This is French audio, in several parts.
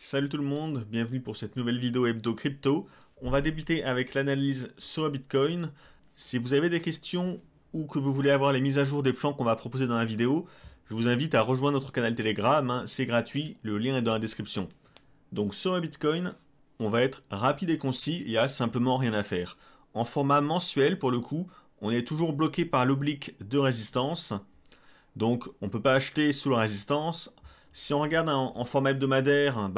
Salut tout le monde, bienvenue pour cette nouvelle vidéo hebdo crypto. On va débuter avec l'analyse sur le Bitcoin. Si vous avez des questions ou que vous voulez avoir les mises à jour des plans qu'on va proposer dans la vidéo, je vous invite à rejoindre notre canal Telegram, hein, c'est gratuit, le lien est dans la description. Donc sur le Bitcoin, on va être rapide et concis, il n'y a simplement rien à faire. En format mensuel pour le coup, on est toujours bloqué par l'oblique de résistance. Donc on ne peut pas acheter sous la résistance. Si on regarde en format hebdomadaire,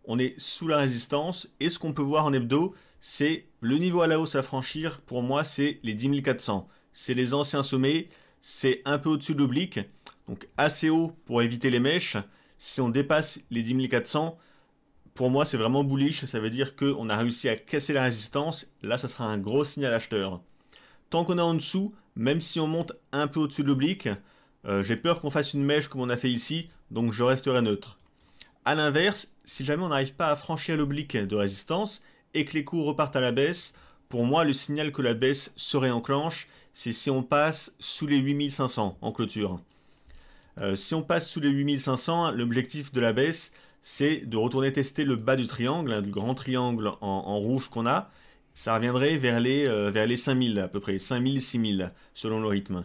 on est sous la résistance. Et ce qu'on peut voir en hebdo, c'est le niveau à la hausse à franchir. Pour moi, c'est les 10 400. C'est les anciens sommets. C'est un peu au-dessus de l'oblique. Donc assez haut pour éviter les mèches. Si on dépasse les 10 400, pour moi, c'est vraiment bullish. Ça veut dire qu'on a réussi à casser la résistance. Là, ça sera un gros signal acheteur. Tant qu'on est en dessous, même si on monte un peu au-dessus de l'oblique, j'ai peur qu'on fasse une mèche comme on a fait ici, donc je resterai neutre. A l'inverse, si jamais on n'arrive pas à franchir l'oblique de résistance et que les cours repartent à la baisse, pour moi le signal que la baisse se réenclenche, c'est si on passe sous les 8500 en clôture. Si on passe sous les 8500, l'objectif de la baisse, c'est de retourner tester le bas du triangle, hein, du grand triangle en rouge qu'on a. Ça reviendrait vers les 5000 à peu près, 5000, 6000 selon le rythme.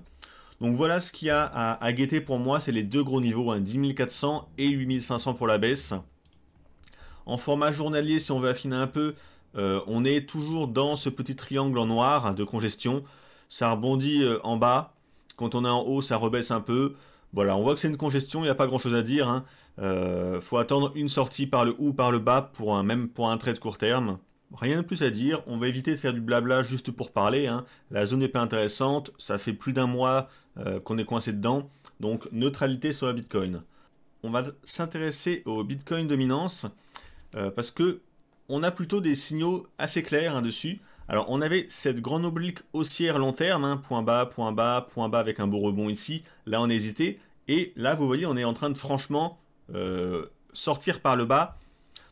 Donc voilà ce qu'il y a à guetter pour moi, c'est les deux gros niveaux, hein, 10 400 et 8500 pour la baisse. En format journalier, si on veut affiner un peu, on est toujours dans ce petit triangle en noir, hein, de congestion. Ça rebondit en bas, quand on est en haut, ça rebaisse un peu. Voilà, on voit que c'est une congestion, il n'y a pas grand chose à dire, hein. Faut attendre une sortie par le haut ou par le bas, même pour un trade court terme. Rien de plus à dire, on va éviter de faire du blabla juste pour parler, hein. La zone n'est pas intéressante, ça fait plus d'un mois qu'on est coincé dedans, donc neutralité sur la Bitcoin. On va s'intéresser au Bitcoin dominance, parce que on a plutôt des signaux assez clairs, hein, dessus. Alors on avait cette grande oblique haussière long terme, hein, point bas, point bas, point bas avec un beau rebond ici, là on hésitait, et là vous voyez on est en train de franchement sortir par le bas.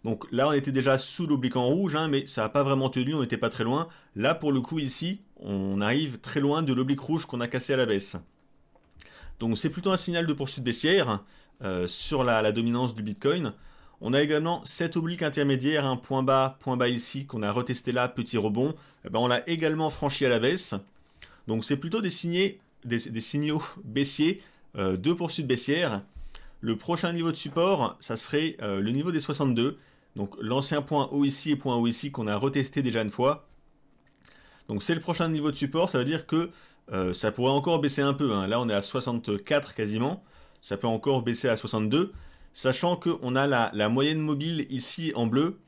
Donc là, on était déjà sous l'oblique en rouge, hein, mais ça n'a pas vraiment tenu, on n'était pas très loin. Là, pour le coup, ici, on arrive très loin de l'oblique rouge qu'on a cassé à la baisse. Donc c'est plutôt un signal de poursuite baissière sur la dominance du Bitcoin. On a également cette oblique intermédiaire, un point bas ici, qu'on a retesté là, petit rebond. On l'a également franchi à la baisse. Donc c'est plutôt des signaux baissiers de poursuite baissière. Le prochain niveau de support, ça serait le niveau des 62. Donc l'ancien point haut ici et point haut ici qu'on a retesté déjà une fois. Donc c'est le prochain niveau de support, ça veut dire que ça pourrait encore baisser un peu, hein. Là on est à 64 quasiment, ça peut encore baisser à 62. Sachant qu'on a la moyenne mobile ici en bleu.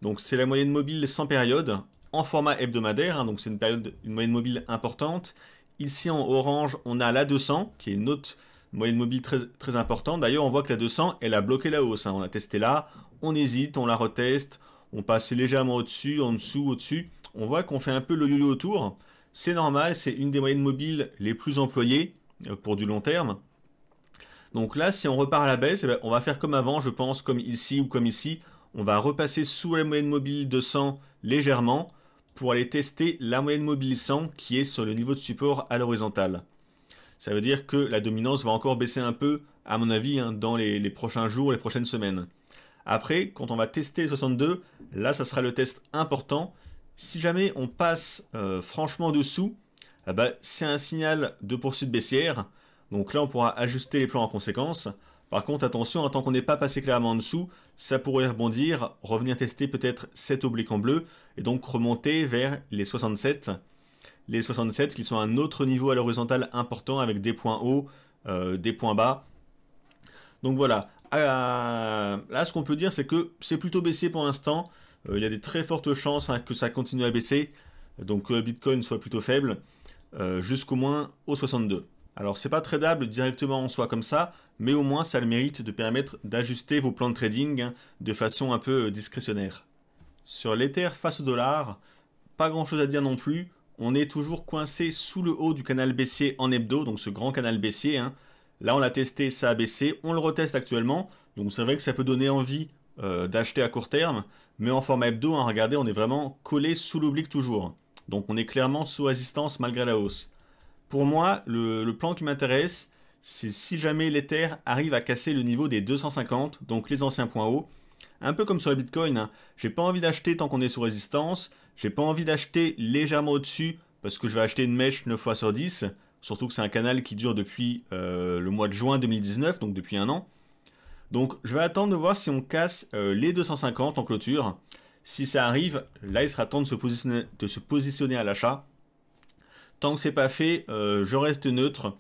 Donc c'est la moyenne mobile sans période, en format hebdomadaire, hein, donc c'est une moyenne mobile importante. Ici en orange, on a la 200, qui est une autre moyenne mobile très, très importante. D'ailleurs, on voit que la 200, elle a bloqué la hausse, hein. On a testé là, on hésite, on la reteste, on passe légèrement au-dessus, en dessous, au-dessus. On voit qu'on fait un peu le yo-yo autour. C'est normal, c'est une des moyennes mobiles les plus employées pour du long terme. Donc là, si on repart à la baisse, on va faire comme avant, je pense, comme ici ou comme ici. On va repasser sous la moyenne mobile 200 légèrement pour aller tester la moyenne mobile 100 qui est sur le niveau de support à l'horizontale. Ça veut dire que la dominance va encore baisser un peu, à mon avis, hein, dans les prochains jours, les prochaines semaines. Après, quand on va tester les 62, là, ça sera le test important. Si jamais on passe franchement dessous, c'est un signal de poursuite baissière. Donc là, on pourra ajuster les plans en conséquence. Par contre, attention, tant qu'on n'est pas passé clairement en dessous, ça pourrait rebondir, revenir tester peut-être cette oblique en bleu, et donc remonter vers les 67. Les 67 qui sont un autre niveau à l'horizontale important avec des points hauts, des points bas. Donc voilà, là ce qu'on peut dire c'est que c'est plutôt baissier pour l'instant. Il y a des très fortes chances, hein, que ça continue à baisser, donc que le Bitcoin soit plutôt faible, jusqu'au moins au 62. Alors c'est pas tradable directement en soi comme ça, mais au moins ça a le mérite de permettre d'ajuster vos plans de trading, hein, de façon un peu discrétionnaire. Sur l'Ether face au dollar, pas grand chose à dire non plus. On est toujours coincé sous le haut du canal baissier en hebdo, donc ce grand canal baissier, hein. Là on l'a testé, ça a baissé, on le reteste actuellement, donc c'est vrai que ça peut donner envie d'acheter à court terme, mais en format hebdo, hein, regardez, on est vraiment collé sous l'oblique toujours. Donc on est clairement sous résistance malgré la hausse. Pour moi, le plan qui m'intéresse, c'est si jamais l'Ether arrive à casser le niveau des 250, donc les anciens points hauts. Un peu comme sur le Bitcoin, hein. J'ai pas envie d'acheter tant qu'on est sous résistance. J'ai pas envie d'acheter légèrement au-dessus parce que je vais acheter une mèche 9 fois sur 10. Surtout que c'est un canal qui dure depuis le mois de juin 2019, donc depuis un an. Donc je vais attendre de voir si on casse les 250 en clôture. Si ça arrive, là il sera temps de se positionner à l'achat. Tant que c'est pas fait, je reste neutre.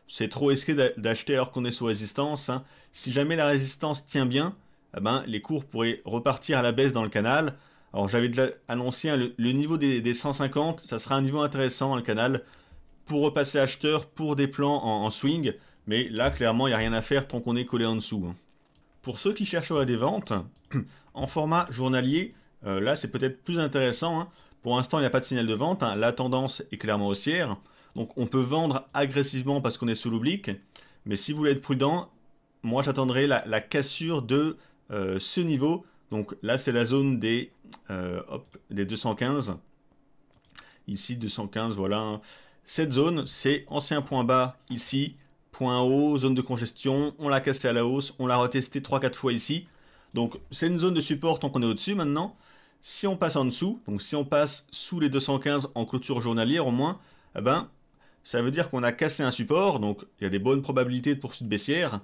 C'est trop risqué d'acheter alors qu'on est sous résistance, hein. Si jamais la résistance tient bien, eh ben, les cours pourraient repartir à la baisse dans le canal. Alors j'avais déjà annoncé, hein, le niveau des 150, ça sera un niveau intéressant dans le canal pour repasser acheteur pour des plans en swing. Mais là, clairement, il n'y a rien à faire tant qu'on est collé en dessous, hein. Pour ceux qui chercheraient des ventes, en format journalier, là c'est peut-être plus intéressant, hein. Pour l'instant, il n'y a pas de signal de vente, hein. La tendance est clairement haussière. Donc on peut vendre agressivement parce qu'on est sous l'oblique. Mais si vous voulez être prudent, moi j'attendrai la cassure de ce niveau. Donc là c'est la zone des 215. Ici 215, voilà. Cette zone, c'est ancien point bas ici. Point haut, zone de congestion, on l'a cassé à la hausse, on l'a retesté 3-4 fois ici. Donc c'est une zone de support tant qu'on est au-dessus maintenant. Si on passe en dessous, donc si on passe sous les 215 en clôture journalière au moins, eh ben, ça veut dire qu'on a cassé un support, donc il y a des bonnes probabilités de poursuite baissière.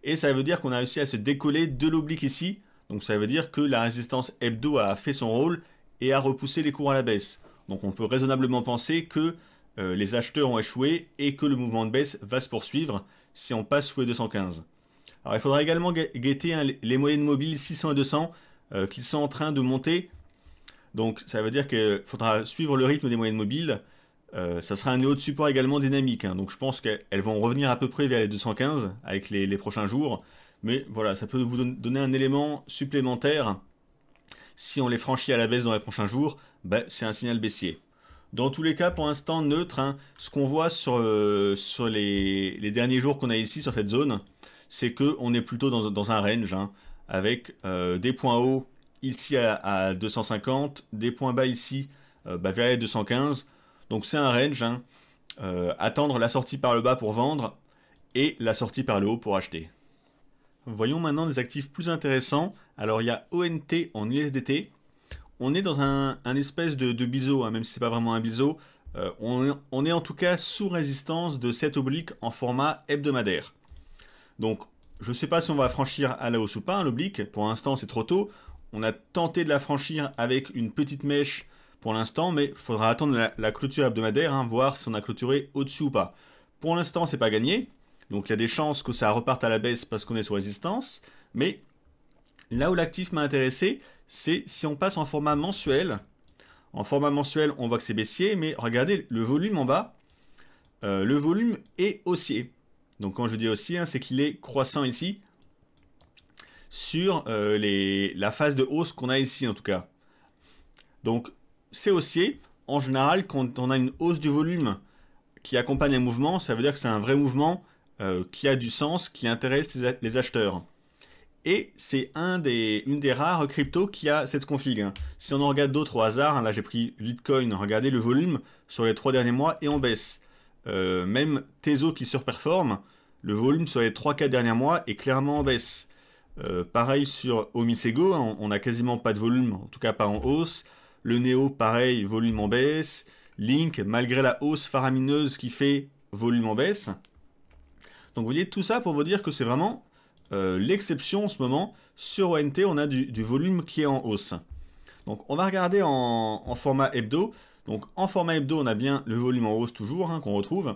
Et ça veut dire qu'on a réussi à se décoller de l'oblique ici. Donc ça veut dire que la résistance hebdo a fait son rôle et a repoussé les cours à la baisse. Donc on peut raisonnablement penser que les acheteurs ont échoué et que le mouvement de baisse va se poursuivre si on passe sous les 215. Alors il faudra également guetter, hein, les moyennes mobiles 600 et 200 qui sont en train de monter. Donc ça veut dire qu'il faudra suivre le rythme des moyennes mobiles. Ça sera un niveau de support également dynamique, hein. Donc je pense qu'elles vont revenir à peu près vers les 215 avec les prochains jours. Mais voilà, ça peut vous donner un élément supplémentaire. Si on les franchit à la baisse dans les prochains jours, ben, c'est un signal baissier. Dans tous les cas, pour l'instant, neutre, hein. Ce qu'on voit sur les derniers jours qu'on a ici, sur cette zone, c'est qu'on est plutôt dans un range, hein, avec des points hauts ici à 250, des points bas ici vers les 215. Donc c'est un range, hein. Attendre la sortie par le bas pour vendre et la sortie par le haut pour acheter. Voyons maintenant des actifs plus intéressants. Alors il y a ONT en USDT. On est dans un espèce de biseau, hein, même si c'est pas vraiment un biseau. On est en tout cas sous résistance de cette oblique en format hebdomadaire. Donc je ne sais pas si on va franchir à la hausse ou pas, hein, l'oblique. Pour l'instant c'est trop tôt. On a tenté de la franchir avec une petite mèche pour l'instant, mais il faudra attendre la clôture hebdomadaire, hein, voir si on a clôturé au-dessus ou pas. Pour l'instant c'est pas gagné. Donc il y a des chances que ça reparte à la baisse parce qu'on est sous résistance. Mais là où l'actif m'a intéressé, c'est si on passe en format mensuel. En format mensuel, on voit que c'est baissier, mais regardez le volume en bas. Le volume est haussier. Donc quand je dis haussier, hein, c'est qu'il est croissant ici. Sur la phase de hausse qu'on a ici en tout cas. Donc c'est haussier. En général, quand on a une hausse du volume qui accompagne un mouvement, ça veut dire que c'est un vrai mouvement qui a du sens, qui intéresse les acheteurs. Et c'est une des rares cryptos qui a cette config, hein. Si on en regarde d'autres au hasard, hein, là j'ai pris Bitcoin, regardez le volume sur les 3 derniers mois et en baisse. Même Teso qui surperforme, le volume sur les 3-4 derniers mois est clairement en baisse. Pareil sur Omisego, hein, on n'a quasiment pas de volume, en tout cas pas en hausse. Le Neo, pareil, volume en baisse. Link, malgré la hausse faramineuse qui fait, volume en baisse. Donc vous voyez tout ça pour vous dire que c'est vraiment l'exception en ce moment. Sur ONT, on a du volume qui est en hausse. Donc on va regarder en format hebdo. Donc en format hebdo, on a bien le volume en hausse toujours, hein, qu'on retrouve.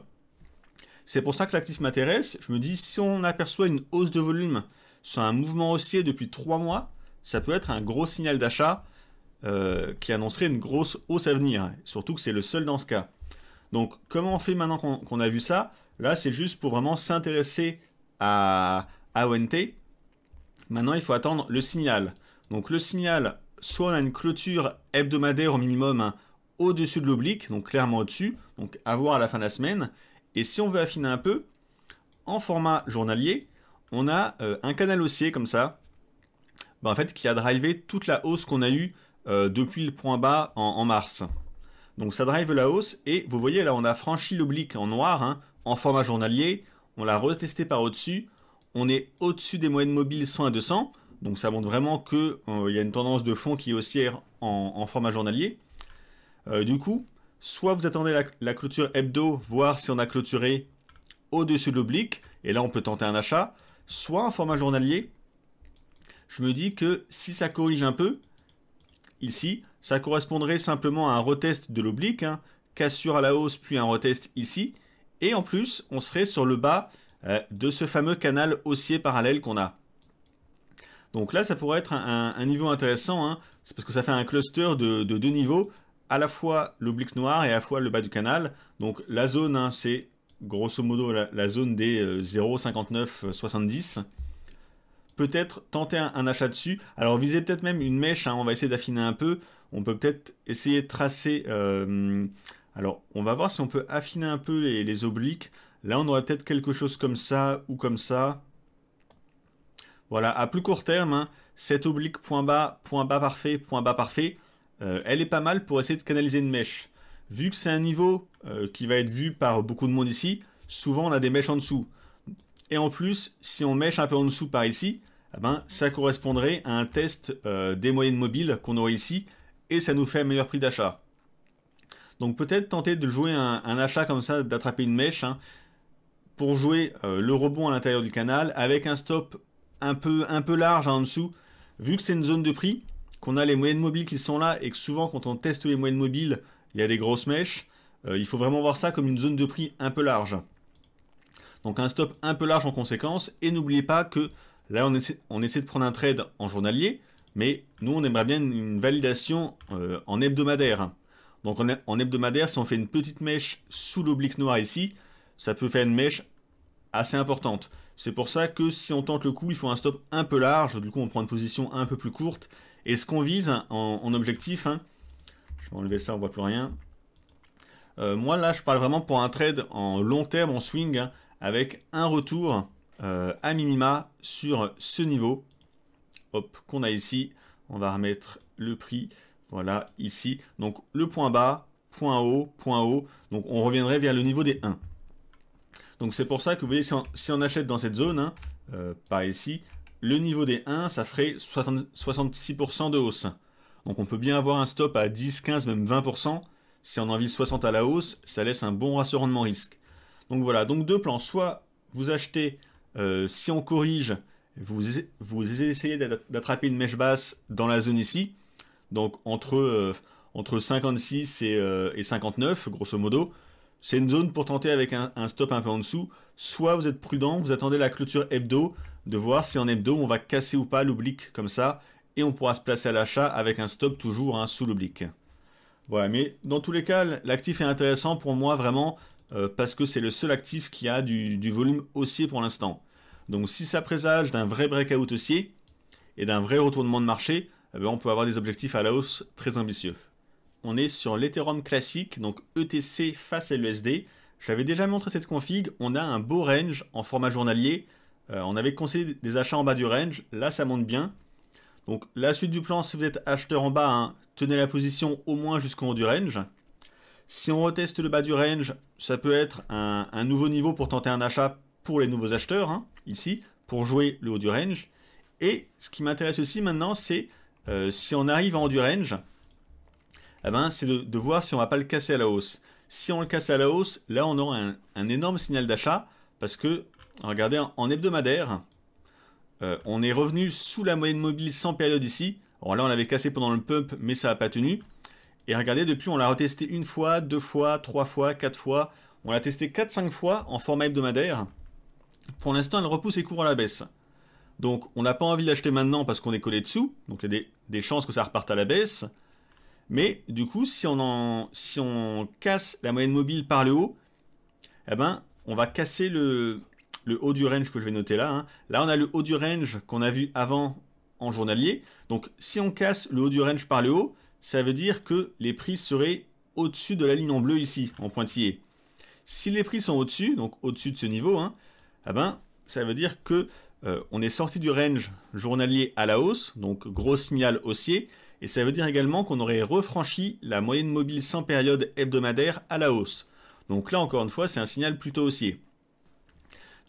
C'est pour ça que l'actif m'intéresse. Je me dis, si on aperçoit une hausse de volume sur un mouvement haussier depuis 3 mois, ça peut être un gros signal d'achat qui annoncerait une grosse hausse à venir. Surtout que c'est le seul dans ce cas. Donc comment on fait maintenant qu'on a vu ça? Là, c'est juste pour vraiment s'intéresser à ONT. Maintenant, il faut attendre le signal. Donc le signal, soit on a une clôture hebdomadaire au minimum, hein, au-dessus de l'oblique, donc clairement au-dessus, donc à voir à la fin de la semaine. Et si on veut affiner un peu, en format journalier, on a un canal haussier comme ça, en fait, qui a drivé toute la hausse qu'on a eue depuis le point bas en mars. Donc ça drive la hausse, et vous voyez là, on a franchi l'oblique en noir, hein, en format journalier, on l'a retesté par au-dessus, on est au-dessus des moyennes mobiles 100 et 200, Donc ça montre vraiment qu'il y a une tendance de fond qui est haussière en format journalier. Du coup, soit vous attendez la clôture hebdo, voir si on a clôturé au-dessus de l'oblique, et là on peut tenter un achat, soit en format journalier. Je me dis que si ça corrige un peu, ici, ça correspondrait simplement à un retest de l'oblique, hein, cassure à la hausse puis un retest ici, et en plus on serait sur le bas de ce fameux canal haussier parallèle qu'on a. Donc là ça pourrait être un niveau intéressant, hein, c'est parce que ça fait un cluster de deux niveaux, à la fois l'oblique noir et à la fois le bas du canal. Donc la zone, hein, c'est grosso modo la zone des 0,5970. Peut-être tenter un achat dessus. Alors visez peut-être même une mèche, hein, on va essayer d'affiner un peu. On peut peut-être essayer de tracer... alors on va voir si on peut affiner un peu les obliques. Là on aurait peut-être quelque chose comme ça ou comme ça. Voilà, à plus court terme, hein, cette oblique point bas parfait, elle est pas mal pour essayer de canaliser une mèche. Vu que c'est un niveau qui va être vu par beaucoup de monde ici, souvent on a des mèches en dessous. Et en plus, si on mèche un peu en dessous par ici, eh ben, ça correspondrait à un test des moyennes mobiles qu'on aurait ici, et ça nous fait un meilleur prix d'achat. Donc peut-être tenter de jouer un achat comme ça, d'attraper une mèche, hein, pour jouer le rebond à l'intérieur du canal, avec un stop un peu large en dessous, vu que c'est une zone de prix, qu'on a les moyennes mobiles qui sont là, et que souvent quand on teste les moyennes mobiles, il y a des grosses mèches, il faut vraiment voir ça comme une zone de prix un peu large. Donc un stop un peu large en conséquence, et n'oubliez pas que là on essaie de prendre un trade en journalier, mais nous on aimerait bien une validation en hebdomadaire. Donc en hebdomadaire, si on fait une petite mèche sous l'oblique noir ici, ça peut faire une mèche assez importante. C'est pour ça que si on tente le coup, il faut un stop un peu large, du coup on prend une position un peu plus courte. Et ce qu'on vise en objectif, hein, je vais enlever ça, on voit plus rien. Moi là je parle vraiment pour un trade en long terme, en swing, hein, avec un retour à minima sur ce niveau. Hop, qu'on a ici. On va remettre le prix, voilà, ici. Donc le point bas, point haut, point haut. Donc on reviendrait vers le niveau des 1. Donc c'est pour ça que vous voyez, si on achète dans cette zone, hein, par ici, le niveau des 1, ça ferait 66% de hausse. Donc on peut bien avoir un stop à 10, 15, même 20%. Si on en vise 60 à la hausse, ça laisse un bon ratio rendement-risque. Donc voilà, donc deux plans. Soit vous achetez, si on corrige, vous essayez d'attraper une mèche basse dans la zone ici. Donc entre 56 et 59, grosso modo. C'est une zone pour tenter avec un stop un peu en dessous. Soit vous êtes prudent, vous attendez la clôture hebdo, de voir si en hebdo on va casser ou pas l'oblique comme ça, et on pourra se placer à l'achat avec un stop toujours, hein, sous l'oblique. Voilà, mais dans tous les cas, l'actif est intéressant pour moi vraiment, parce que c'est le seul actif qui a du volume haussier pour l'instant. Donc si ça présage d'un vrai breakout haussier, et d'un vrai retournement de marché, eh bien, on peut avoir des objectifs à la hausse très ambitieux. On est sur l'Ethereum classique, donc ETC face à l'USD. J'avais déjà montré cette config, on a un beau range en format journalier. On avait conseillé des achats en bas du range, là ça monte bien. Donc la suite du plan, si vous êtes acheteur en bas, hein, tenez la position au moins jusqu'au haut du range. Si on reteste le bas du range, ça peut être un nouveau niveau pour tenter un achat pour les nouveaux acheteurs, hein, ici, pour jouer le haut du range. Et ce qui m'intéresse aussi maintenant, c'est si on arrive en haut du range, eh ben, c'est de voir si on ne va pas le casser à la hausse. Si on le casse à la hausse, là on aura un énorme signal d'achat, parce que, regardez, en hebdomadaire, on est revenu sous la moyenne mobile sans période ici. Alors là on l'avait cassé pendant le pump, mais ça n'a pas tenu. Et regardez, depuis on l'a retesté une fois, deux fois, trois fois, quatre fois. On l'a testé 4-5 fois en format hebdomadaire. Pour l'instant elle repousse et court à la baisse. Donc on n'a pas envie d'acheter maintenant parce qu'on est collé dessous, donc il y a des chances que ça reparte à la baisse. Mais du coup, si on casse la moyenne mobile par le haut, eh ben, on va casser le haut du range que je vais noter là. Hein. Là, on a le haut du range qu'on a vu avant en journalier. Donc si on casse le haut du range par le haut, ça veut dire que les prix seraient au-dessus de la ligne en bleu ici, en pointillé. Si les prix sont au-dessus, donc au-dessus de ce niveau, hein, eh ben, ça veut dire que on est sorti du range journalier à la hausse, donc gros signal haussier, et ça veut dire également qu'on aurait refranchi la moyenne mobile sans période hebdomadaire à la hausse. Donc là encore une fois, c'est un signal plutôt haussier.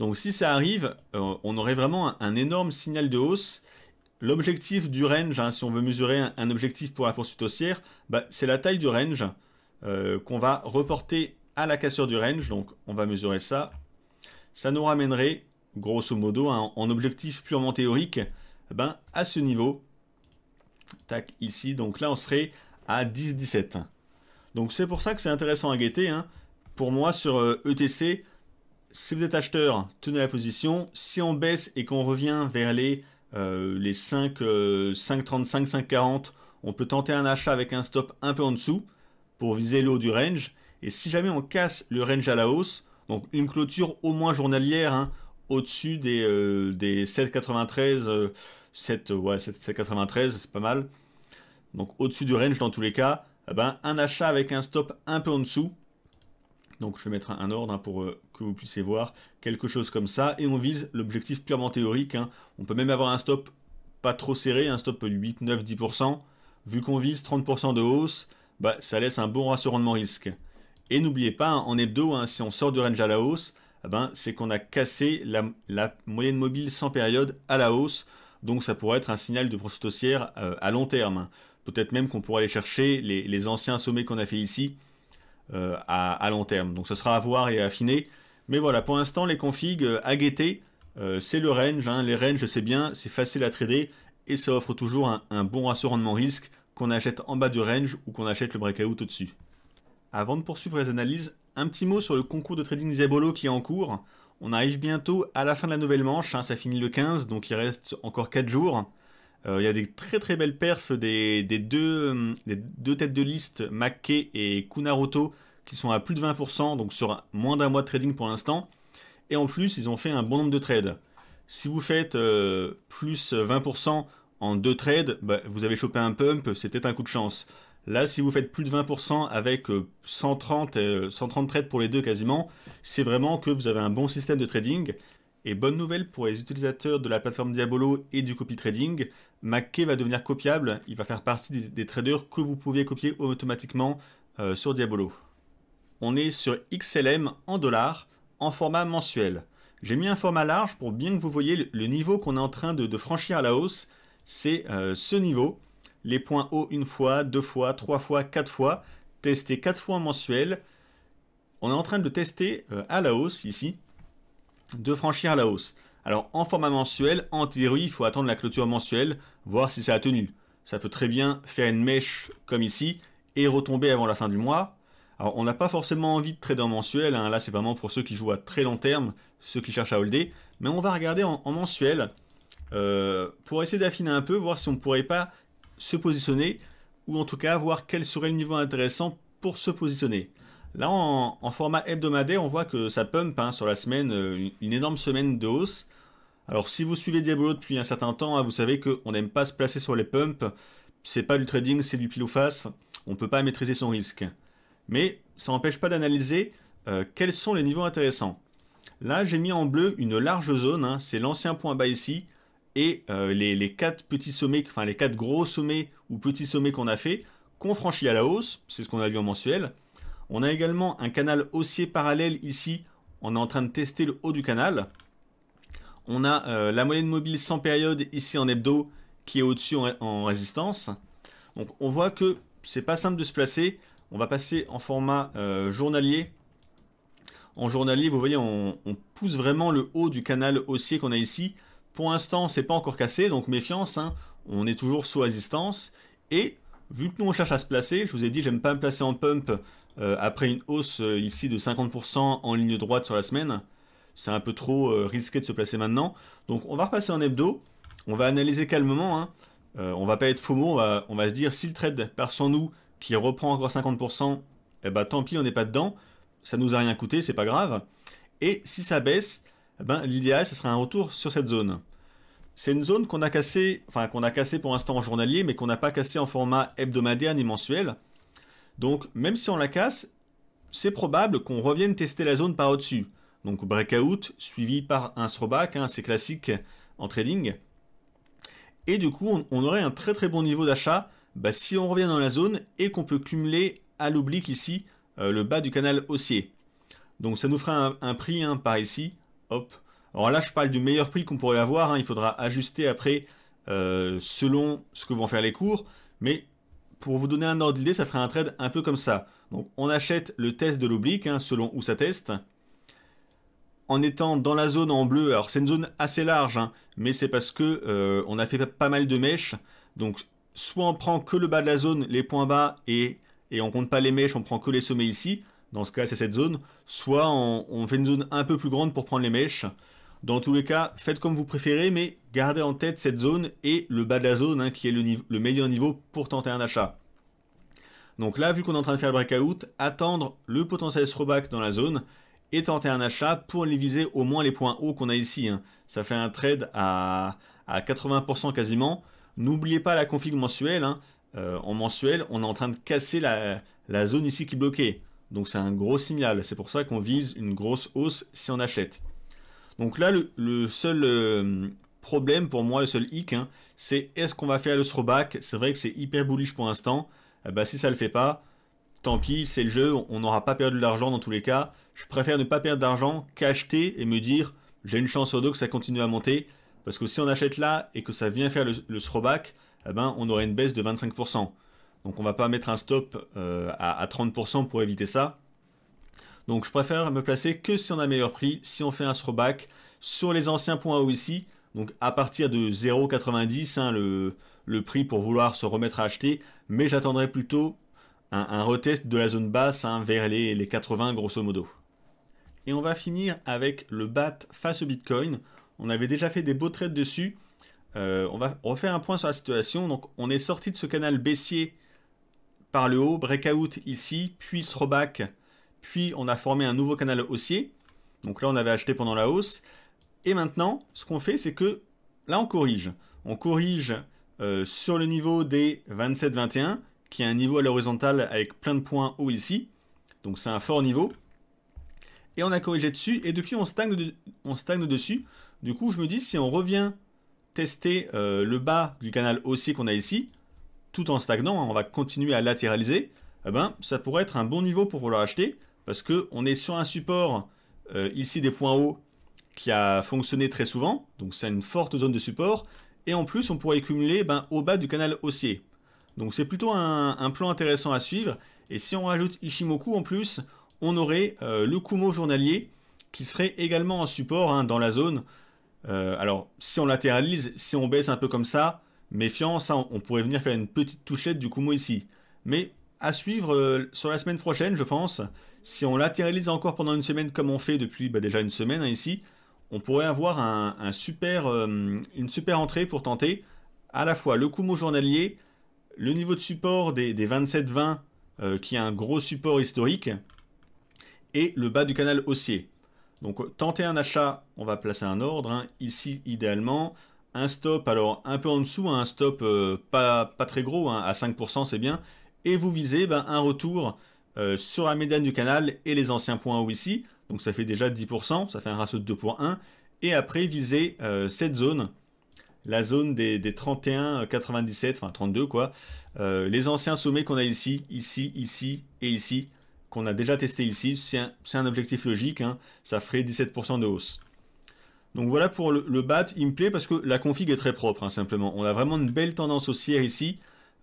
Donc si ça arrive, on aurait vraiment un énorme signal de hausse, l'objectif du range, hein, si on veut mesurer un objectif pour la poursuite haussière, bah, c'est la taille du range qu'on va reporter à la cassure du range. Donc on va mesurer ça. Ça nous ramènerait, grosso modo, hein, en objectif purement théorique, ben, à ce niveau. Tac, ici. Donc là, on serait à 10,17. Donc c'est pour ça que c'est intéressant à guetter. Hein. Pour moi, sur ETC, si vous êtes acheteur, tenez la position. Si on baisse et qu'on revient vers les 5,35, 5,40, on peut tenter un achat avec un stop un peu en dessous pour viser le haut du range. Et si jamais on casse le range à la hausse, donc une clôture au moins journalière, hein, au-dessus des 7,93, 7,93, c'est pas mal. Donc au-dessus du range dans tous les cas, eh ben, un achat avec un stop un peu en dessous. Donc je vais mettre un ordre, hein, pour que vous puissiez voir quelque chose comme ça. Et on vise l'objectif purement théorique. Hein. On peut même avoir un stop pas trop serré, un stop de 8, 9, 10%. Vu qu'on vise 30% de hausse, bah, ça laisse un bon ratio rendement-risque. Et n'oubliez pas, hein, en hebdo, hein, si on sort du range à la hausse, eh ben, c'est qu'on a cassé la moyenne mobile sans période à la hausse. Donc ça pourrait être un signal de poursuite haussière à long terme. Hein. Peut-être même qu'on pourrait aller chercher les anciens sommets qu'on a fait ici à long terme. Donc ce sera à voir et à affiner. Mais voilà, pour l'instant, les configs à guetter, c'est le range. Hein. Les ranges, c'est bien, c'est facile à trader et ça offre toujours un bon ratio rendement-risque qu'on achète en bas du range ou qu'on achète le breakout au-dessus. Avant de poursuivre les analyses, un petit mot sur le concours de trading Diabolo qui est en cours. On arrive bientôt à la fin de la nouvelle manche, hein, ça finit le 15, donc il reste encore 4 jours. Il y a des très belles perfs des deux têtes de liste, Mackey et Kunaroto, qui sont à plus de 20%, donc sur moins d'un mois de trading pour l'instant. Et en plus, ils ont fait un bon nombre de trades. Si vous faites plus 20% en 2 trades, bah, vous avez chopé un pump, c'est peut-être un coup de chance. Là, si vous faites plus de 20% avec 130 trades pour les deux quasiment, c'est vraiment que vous avez un bon système de trading. Et bonne nouvelle pour les utilisateurs de la plateforme Diabolo et du copy trading, Mackey va devenir copiable, il va faire partie des traders que vous pouviez copier automatiquement sur Diabolo. On est sur XLM en dollars, en format mensuel. J'ai mis un format large pour bien que vous voyez le niveau qu'on est en train de franchir à la hausse, c'est ce niveau. Les points hauts une fois, 2 fois, 3 fois, 4 fois, testé 4 fois en mensuel. On est en train de tester à la hausse ici, de franchir à la hausse. Alors en format mensuel, en théorie, il faut attendre la clôture mensuelle, voir si ça a tenu. Ça peut très bien faire une mèche comme ici et retomber avant la fin du mois. Alors on n'a pas forcément envie de trader en mensuel, hein. Là c'est vraiment pour ceux qui jouent à très long terme, ceux qui cherchent à holder. Mais on va regarder en mensuel pour essayer d'affiner un peu, voir si on ne pourrait pas se positionner, ou en tout cas voir quel serait le niveau intéressant pour se positionner. Là en format hebdomadaire, on voit que ça pump, hein, sur la semaine, une énorme semaine de hausse. Alors si vous suivez Diabolo depuis un certain temps, hein, vous savez qu'on n'aime pas se placer sur les pumps, c'est pas du trading, c'est du pile ou face, on ne peut pas maîtriser son risque. Mais ça n'empêche pas d'analyser quels sont les niveaux intéressants. Là j'ai mis en bleu une large zone, hein, c'est l'ancien point bas ici, et les 4 petits sommets, enfin les 4 gros sommets ou petits sommets qu'on a fait, qu'on franchit à la hausse, c'est ce qu'on a vu en mensuel. On a également un canal haussier parallèle ici, on est en train de tester le haut du canal. On a la moyenne mobile sans période ici en hebdo qui est au-dessus en résistance. Donc on voit que c'est pas simple de se placer. On va passer en format journalier. En journalier, vous voyez, on pousse vraiment le haut du canal haussier qu'on a ici. Pour l'instant, c'est pas encore cassé, donc méfiance, hein. On est toujours sous résistance. Et vu que nous on cherche à se placer, je vous ai dit, j'aime pas me placer en pump après une hausse ici de 50% en ligne droite sur la semaine. C'est un peu trop risqué de se placer maintenant. Donc on va repasser en hebdo. On va analyser calmement, hein. On va pas être FOMO, on va se dire si le trade part sans nous, qui reprend encore 50%, eh ben, tant pis, on n'est pas dedans. Ça nous a rien coûté, c'est pas grave. Et si ça baisse, eh ben, l'idéal, ce sera un retour sur cette zone. C'est une zone qu'on a cassée, enfin qu'on a cassée pour l'instant en journalier, mais qu'on n'a pas cassée en format hebdomadaire ni mensuel. Donc même si on la casse, c'est probable qu'on revienne tester la zone par au-dessus. Donc breakout suivi par un throwback, hein, c'est classique en trading. Et du coup, on aurait un très bon niveau d'achat si on revient dans la zone et qu'on peut cumuler à l'oblique ici le bas du canal haussier. Donc ça nous fera un prix, hein, par ici. Hop. Alors là, je parle du meilleur prix qu'on pourrait avoir, hein. Il faudra ajuster après selon ce que vont faire les cours, mais pour vous donner un ordre d'idée, ça ferait un trade un peu comme ça. Donc on achète le test de l'oblique, hein, selon où ça teste, en étant dans la zone en bleu. Alors c'est une zone assez large, hein, mais c'est parce que on a fait pas mal de mèches, donc soit on prend que le bas de la zone, les points bas, et on compte pas les mèches, on prend que les sommets ici, dans ce cas c'est cette zone, soit on fait une zone un peu plus grande pour prendre les mèches. Dans tous les cas, faites comme vous préférez, mais gardez en tête cette zone et le bas de la zone, hein, qui est le meilleur niveau pour tenter un achat. Donc là, vu qu'on est en train de faire le breakout, attendre le potentiel throwback dans la zone et tenter un achat pour les viser au moins les points hauts qu'on a ici, hein. Ça fait un trade à 80% quasiment. N'oubliez pas la config mensuelle, hein. En mensuel, on est en train de casser la zone ici qui est bloquée. Donc c'est un gros signal. C'est pour ça qu'on vise une grosse hausse si on achète. Donc là, le seul problème pour moi, le seul hic, hein, c'est est-ce qu'on va faire le throwback? C'est vrai que c'est hyper bullish pour l'instant. Bah, si ça le fait pas, tant pis, c'est le jeu, on n'aura pas perdu de l'argent dans tous les cas. Je préfère ne pas perdre d'argent qu'acheter et me dire j'ai une chance sur deux que ça continue à monter. Parce que si on achète là et que ça vient faire le throwback, eh ben, on aurait une baisse de 25%. Donc on va pas mettre un stop à 30% pour éviter ça. Donc je préfère me placer que si on a meilleur prix, si on fait un throwback sur les anciens points hauts ici. Donc à partir de 0,90, hein, le prix pour vouloir se remettre à acheter. Mais j'attendrai plutôt un retest de la zone basse, hein, vers les 80 grosso modo. Et on va finir avec le BAT face au Bitcoin. On avait déjà fait des beaux trades dessus. On va refaire un point sur la situation. Donc on est sorti de ce canal baissier par le haut, breakout ici, puis throwback, puis on a formé un nouveau canal haussier. Donc là on avait acheté pendant la hausse. Et maintenant, ce qu'on fait, c'est que là on corrige. On corrige sur le niveau des 27-21, qui est un niveau à l'horizontale avec plein de points hauts ici. Donc c'est un fort niveau. Et on a corrigé dessus, et depuis on stagne dessus. Du coup, je me dis, si on revient tester le bas du canal haussier qu'on a ici, tout en stagnant, hein, on va continuer à latéraliser, eh ben, ça pourrait être un bon niveau pour vouloir acheter, parce qu'on est sur un support ici des points hauts qui a fonctionné très souvent, donc c'est une forte zone de support, et en plus on pourrait cumuler au bas du canal haussier. Donc c'est plutôt un plan intéressant à suivre, et si on rajoute Ichimoku en plus, on aurait le Kumo journalier qui serait également en support, hein, dans la zone. Alors si on latéralise, si on baisse un peu comme ça, méfiant, ça on pourrait venir faire une petite touchette du Kumo ici. Mais à suivre sur la semaine prochaine, je pense. Si on latéralise encore pendant une semaine comme on fait depuis déjà une semaine, hein, ici, on pourrait avoir une super entrée pour tenter à la fois le Kumo journalier, le niveau de support des 27-20 qui est un gros support historique, et le bas du canal haussier. Donc tenter un achat, on va placer un ordre, hein, ici idéalement. Un stop, alors un peu en dessous, hein, un stop pas très gros, hein, à 5% c'est bien. Et vous visez un retour sur la médiane du canal et les anciens points hauts ici. Donc ça fait déjà 10%, ça fait un ratio de 2 pour 1. Et après visez cette zone, la zone des 31,97, enfin 32 quoi. Les anciens sommets qu'on a ici, ici et ici, qu'on a déjà testé ici, c'est un objectif logique, hein, ça ferait 17% de hausse. Donc voilà pour le BAT, il me plaît parce que la config est très propre, hein, simplement. On a vraiment une belle tendance haussière ici,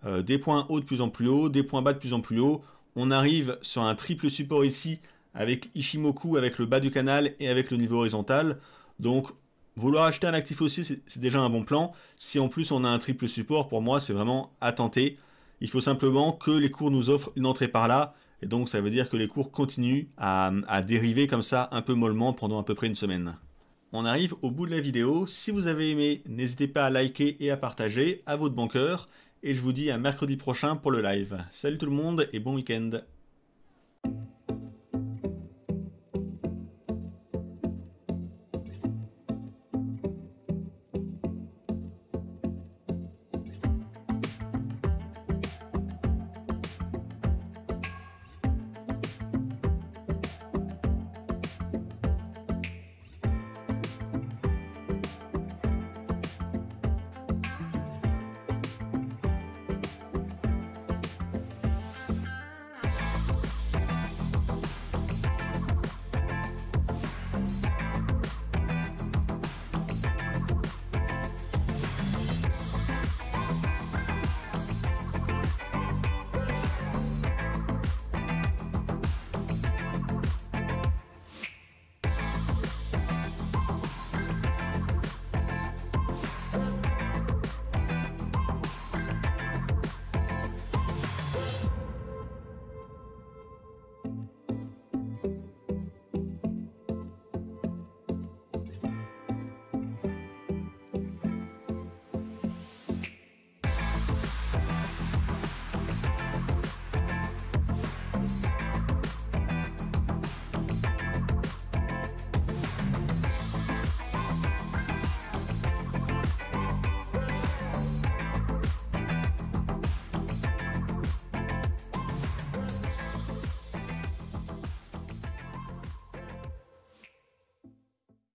des points hauts de plus en plus haut, des points bas de plus en plus haut. On arrive sur un triple support ici, avec Ichimoku, avec le bas du canal et avec le niveau horizontal. Donc vouloir acheter un actif aussi, c'est déjà un bon plan. Si en plus on a un triple support, pour moi c'est vraiment à tenter. Il faut simplement que les cours nous offrent une entrée par là. Et donc ça veut dire que les cours continuent à dériver comme ça un peu mollement pendant à peu près une semaine. On arrive au bout de la vidéo. Si vous avez aimé, n'hésitez pas à liker et à partager, à votre bon cœur. Et je vous dis à mercredi prochain pour le live. Salut tout le monde et bon week-end.